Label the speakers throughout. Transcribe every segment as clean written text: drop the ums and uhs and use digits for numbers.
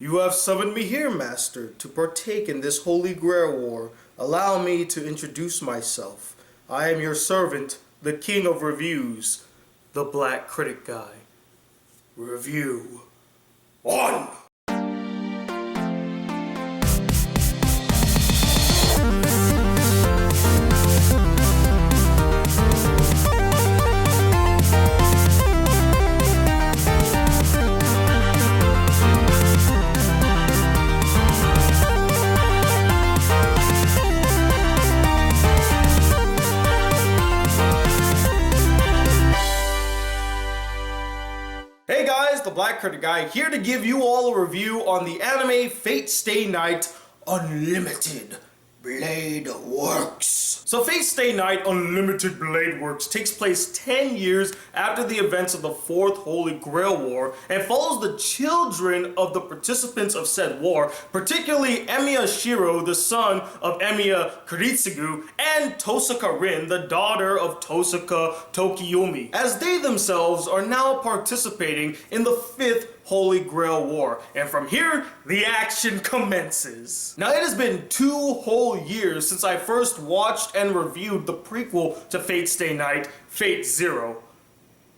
Speaker 1: You have summoned me here, Master, to partake in this Holy Grail War. Allow me to introduce myself. I am your servant, the King of Reviews, the Black Critic Guy. Review 1. Hey guys, the Black Critic Guy here to give you all a review on the anime Fate Stay Night Unlimited Blade Works. So Fate Stay Night Unlimited Blade Works takes place 10 years after the events of the Fourth Holy Grail War and follows the children of the participants of said war, particularly Emiya Shiro, the son of Emiya Kiritsugu, and Tosaka Rin, the daughter of Tosaka Tokiyumi, as they themselves are now participating in the Fifth Holy Grail War. And from here, the action commences. Now, it has been 2 whole years since I first watched and reviewed the prequel to Fate Stay Night, Fate Zero.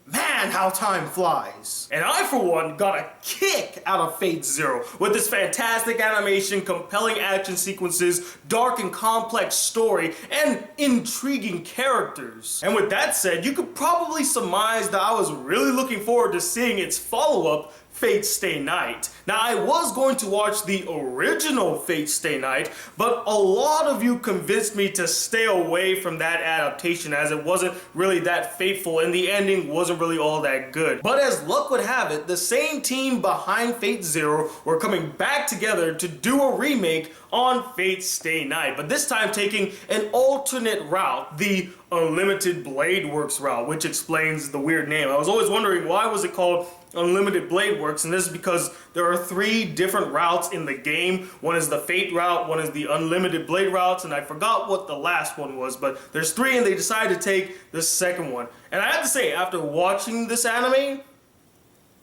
Speaker 1: Man, how time flies. And I, for one, got a kick out of Fate Zero with its fantastic animation, compelling action sequences, dark and complex story, and intriguing characters. And with that said, you could probably surmise that I was really looking forward to seeing its follow-up, Fate Stay Night. Now, I was going to watch the original Fate Stay Night, but a lot of you convinced me to stay away from that adaptation as it wasn't really that faithful and the ending wasn't really all that good. But as luck would have it, the same team behind Fate Zero were coming back together to do a remake on Fate Stay Night, but this time taking an alternate route, the Unlimited Blade Works route, which explains the weird name. I was always wondering, why was it called Unlimited Blade Works? And this is because there are 3 different routes in the game. One is the Fate route, one is the Unlimited Blade routes, and I forgot what the last one was, but there's 3 and they decided to take the second one. And I have to say, after watching this anime,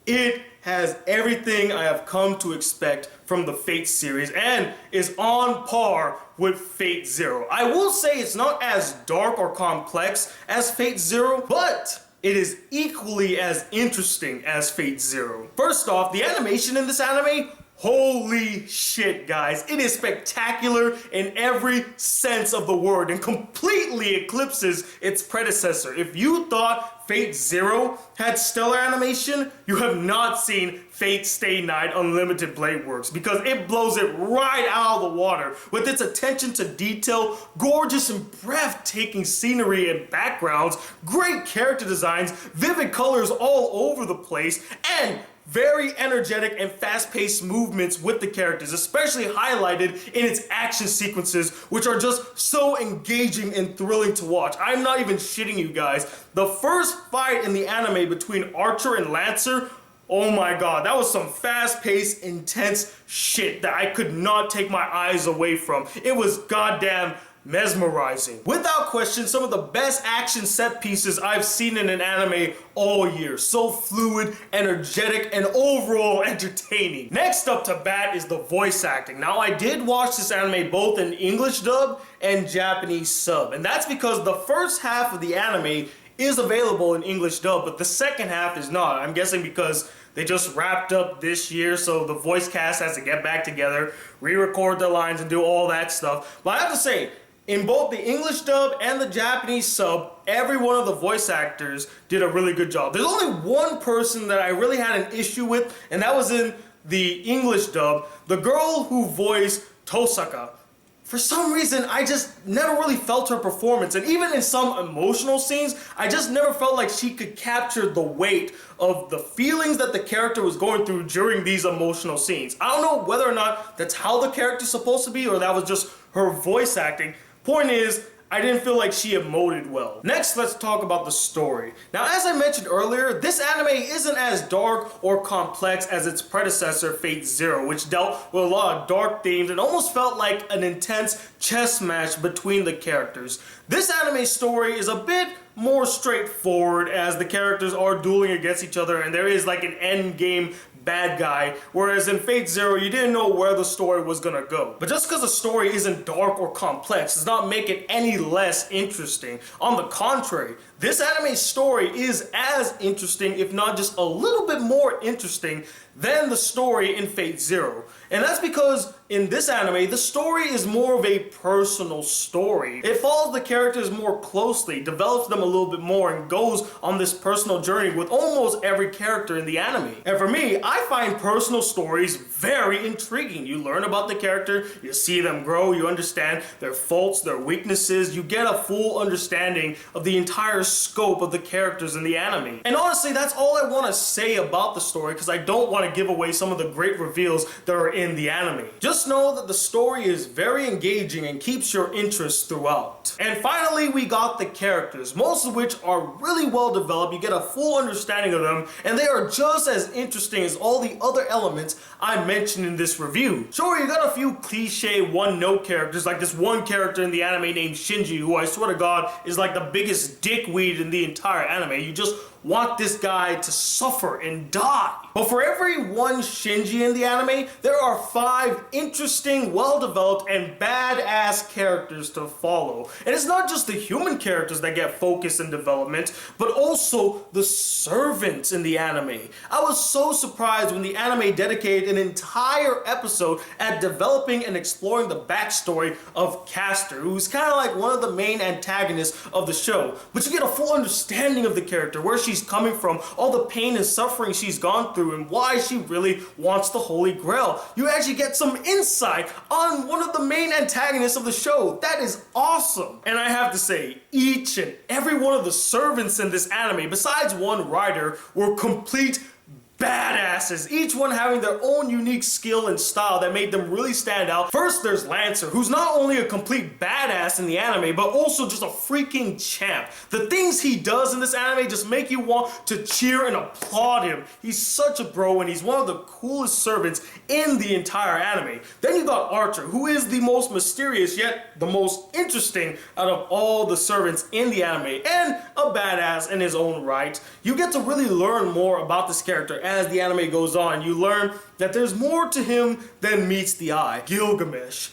Speaker 1: it has everything I have come to expect from the Fate series and is on par with Fate Zero. I will say it's not as dark or complex as Fate Zero, but it is equally as interesting as Fate Zero. First off, the animation in this anime, holy shit, guys. It is spectacular in every sense of the word and completely eclipses its predecessor. If you thought Fate Zero had stellar animation, you have not seen Fate Stay Night Unlimited Blade Works, because it blows it right out of the water with its attention to detail, gorgeous and breathtaking scenery and backgrounds, great character designs, vivid colors all over the place, and very energetic and fast-paced movements with the characters, especially highlighted in its action sequences, which are just so engaging and thrilling to watch. I'm not even shitting you guys. The first fight in the anime between Archer and Lancer, oh my god, that was some fast-paced, intense shit that I could not take my eyes away from. It was goddamn mesmerizing. Without question, some of the best action set pieces I've seen in an anime all year. So fluid, energetic, and overall entertaining. Next up to bat is the voice acting. Now, I did watch this anime both in English dub and Japanese sub, and that's because the first half of the anime is available in English dub, but the second half is not. I'm guessing because they just wrapped up this year, so the voice cast has to get back together, re-record their lines, and do all that stuff. But I have to say, in both the English dub and the Japanese sub, every one of the voice actors did a really good job. There's only one person that I really had an issue with, and that was in the English dub, the girl who voiced Tosaka. For some reason, I just never really felt her performance, and even in some emotional scenes, I just never felt like she could capture the weight of the feelings that the character was going through during these emotional scenes. I don't know whether or not that's how the character's supposed to be, or that was just her voice acting. Point is, I didn't feel like she emoted well. Next, let's talk about the story. Now, as I mentioned earlier, this anime isn't as dark or complex as its predecessor, Fate Zero, which dealt with a lot of dark themes and almost felt like an intense chess match between the characters. This anime story is a bit more straightforward as the characters are dueling against each other and there is like an end game bad guy, whereas in Fate Zero, you didn't know where the story was gonna go. But just because the story isn't dark or complex does not make it any less interesting. On the contrary, this anime story is as interesting, if not just a little bit more interesting, than the story in Fate Zero. And that's because in this anime, the story is more of a personal story. It follows the characters more closely, develops them a little bit more, and goes on this personal journey with almost every character in the anime. And for me, I find personal stories very intriguing. You learn about the character, you see them grow, you understand their faults, their weaknesses, you get a full understanding of the entire scope of the characters in the anime. And honestly, that's all I want to say about the story, because I don't want to give away some of the great reveals that are in the anime. Just know that the story is very engaging and keeps your interest throughout. And finally, we got the characters, most of which are really well developed. You get a full understanding of them, and they are just as interesting as all the other elements I mentioned in this review. Sure, you got a few cliche one-note characters, like this one character in the anime named Shinji, who I swear to God is like the biggest dickweed in the entire anime. You just want this guy to suffer and die. But for every one Shinji in the anime, there are 5 interesting, well-developed, and badass characters to follow. And it's not just the human characters that get focus and development, but also the servants in the anime. I was so surprised when the anime dedicated an entire episode at developing and exploring the backstory of Castor, who's kind of like one of the main antagonists of the show. But you get a full understanding of the character, where she's coming from, all the pain and suffering she's gone through, and why she really wants the Holy Grail. You actually get some insight on one of the main antagonists of the show. That is awesome. And I have to say, each and every one of the servants in this anime, besides one writer, were complete badasses, each one having their own unique skill and style that made them really stand out. First, there's Lancer, who's not only a complete badass in the anime, but also just a freaking champ. The things he does in this anime just make you want to cheer and applaud him. He's such a bro, and he's one of the coolest servants in the entire anime. Then you got Archer, who is the most mysterious yet the most interesting out of all the servants in the anime, and a badass in his own right. You get to really learn more about this character as the anime goes on. You learn that there's more to him than meets the eye. Gilgamesh.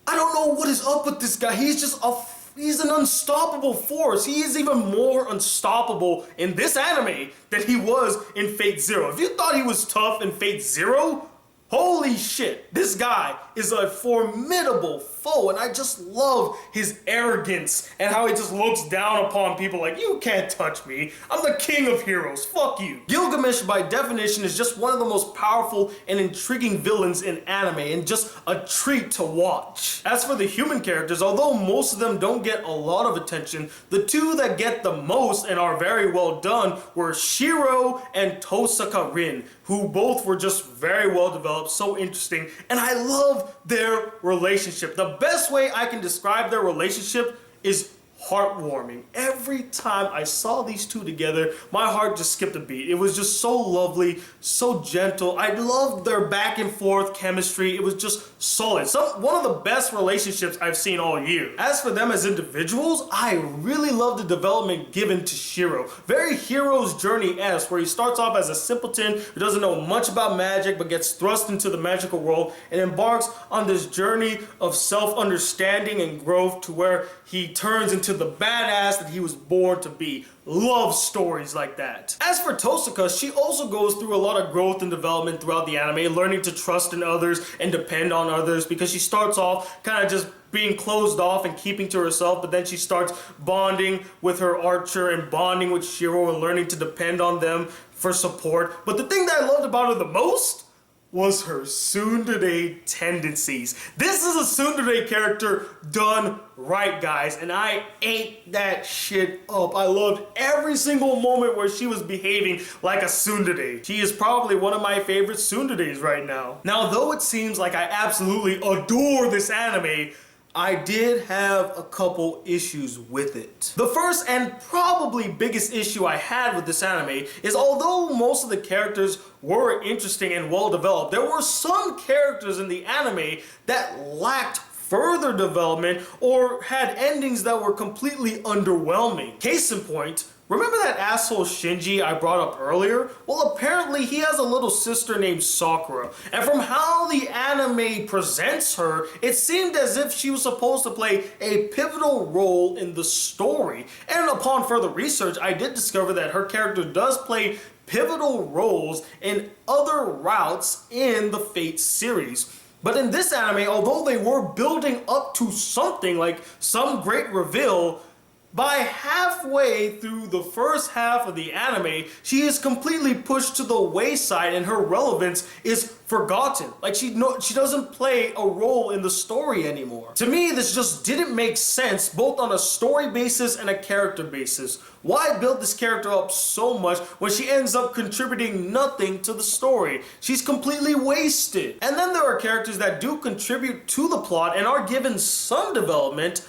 Speaker 1: I don't know what is up with this guy. He's an unstoppable force. He is even more unstoppable in this anime than he was in Fate Zero. If you thought he was tough in Fate Zero, holy shit, this guy is a formidable foe, and I just love his arrogance and how he just looks down upon people like, you can't touch me, I'm the king of heroes, fuck you. Gilgamesh, by definition, is just one of the most powerful and intriguing villains in anime, and just a treat to watch. As for the human characters, although most of them don't get a lot of attention, the 2 that get the most and are very well done were Shiro and Tosaka Rin, who both were just very well developed, so interesting, and I love their relationship. The best way I can describe their relationship is heartwarming. Every time I saw these 2 together, my heart just skipped a beat. It was just so lovely, so gentle. I loved their back and forth chemistry. It was just solid. One of the best relationships I've seen all year. As for them as individuals, I really love the development given to Shiro. Very hero's journey-esque, where he starts off as a simpleton who doesn't know much about magic but gets thrust into the magical world and embarks on this journey of self-understanding and growth to where he turns into the badass that he was born to be. Love stories like that. As for Tosaka, she also goes through a lot of growth and development throughout the anime, learning to trust in others and depend on others, because she starts off kind of just being closed off and keeping to herself, but then she starts bonding with her Archer and bonding with Shiro and learning to depend on them for support. But the thing that I loved about her the most was her tsundere tendencies. This is a tsundere character done right, guys, and I ate that shit up. I loved every single moment where she was behaving like a tsundere. She is probably one of my favorite tsunderes right now. Now, though it seems like I absolutely adore this anime, I did have a couple issues with it. The first and probably biggest issue I had with this anime is, although most of the characters were interesting and well developed, there were some characters in the anime that lacked further development or had endings that were completely underwhelming. Case in point, Remember that asshole Shinji I brought up earlier? Well, apparently he has a little sister named Sakura, and from how the anime presents her, it seemed as if she was supposed to play a pivotal role in the story. And upon further research, I did discover that her character does play pivotal roles in other routes in the Fate series. But in this anime, although they were building up to something like some great reveal, by halfway through the first half of the anime, she is completely pushed to the wayside and her relevance is forgotten. Like she doesn't play a role in the story anymore. To me, this just didn't make sense both on a story basis and a character basis. Why build this character up so much when she ends up contributing nothing to the story? She's completely wasted. And then there are characters that do contribute to the plot and are given some development,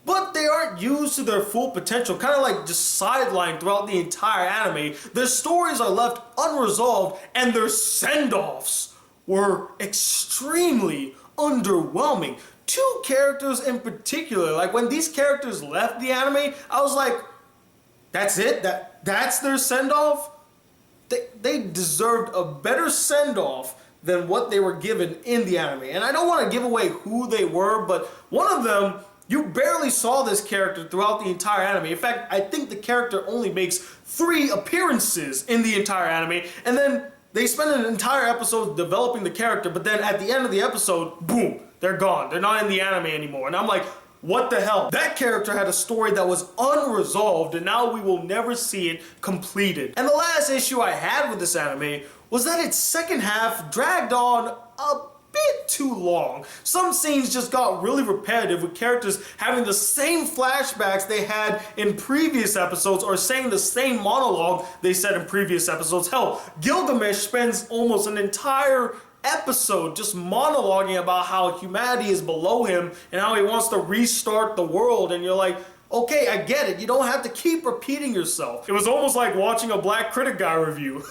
Speaker 1: but they aren't used to their full potential, kind of like just sidelined throughout the entire anime. Their stories are left unresolved and their send-offs were extremely underwhelming. Two characters in particular, like when these characters left the anime, I was like, that's it? That's their send-off? They deserved a better send-off than what they were given in the anime. And I don't want to give away who they were, but one of them, you barely saw this character throughout the entire anime. In fact, I think the character only makes 3 appearances in the entire anime, and then they spend an entire episode developing the character, but then at the end of the episode, boom, they're gone. They're not in the anime anymore. And I'm like, what the hell? That character had a story that was unresolved, and now we will never see it completed. And the last issue I had with this anime was that its second half dragged on a bit too long. Some scenes just got really repetitive, with characters having the same flashbacks they had in previous episodes or saying the same monologue they said in previous episodes. Hell, Gilgamesh spends almost an entire episode just monologuing about how humanity is below him and how he wants to restart the world, and you're like, okay, I get it. You don't have to keep repeating yourself. It was almost like watching a Black Critic Guy review.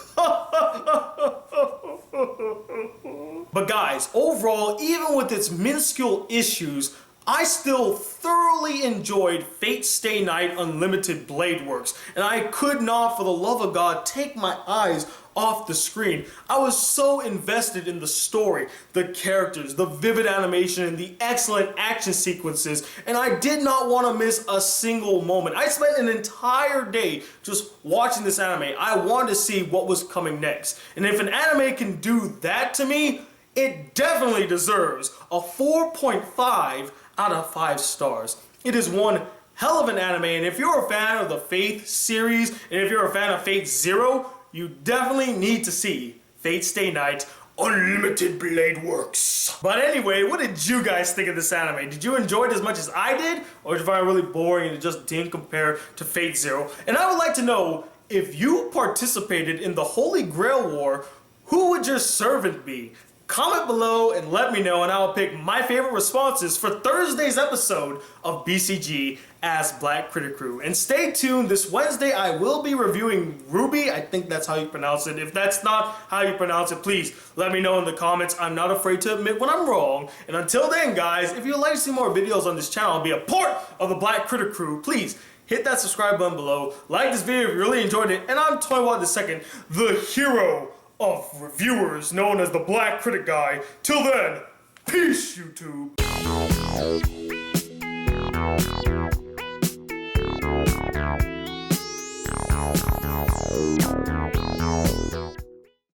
Speaker 1: But guys, overall, even with its minuscule issues, I still thoroughly enjoyed Fate Stay Night Unlimited Blade Works, and I could not, for the love of God, take my eyes off the screen. I was so invested in the story, the characters, the vivid animation, and the excellent action sequences, and I did not want to miss a single moment. I spent an entire day just watching this anime. I wanted to see what was coming next. And if an anime can do that to me, it definitely deserves a 4.5 out of 5 stars. It is one hell of an anime, and if you're a fan of the Fate series, and if you're a fan of Fate Zero, you definitely need to see Fate Stay Night Unlimited Blade Works. But anyway, what did you guys think of this anime? Did you enjoy it as much as I did? Or did you find it really boring and it just didn't compare to Fate Zero? And I would like to know, if you participated in the Holy Grail War, who would your servant be? Comment below and let me know, and I'll pick my favorite responses for Thursday's episode of BCG as Black Critic Crew. And stay tuned, this Wednesday I will be reviewing Ruby. I think that's how you pronounce it. If that's not how you pronounce it, please let me know in the comments. I'm not afraid to admit when I'm wrong. And until then, guys, if you'd like to see more videos on this channel and be a part of the Black Critic Crew, please hit that subscribe button below. Like this video if you really enjoyed it. And I'm 21 II, the hero of reviewers, known as the Black Critic Guy. Till then, peace, YouTube.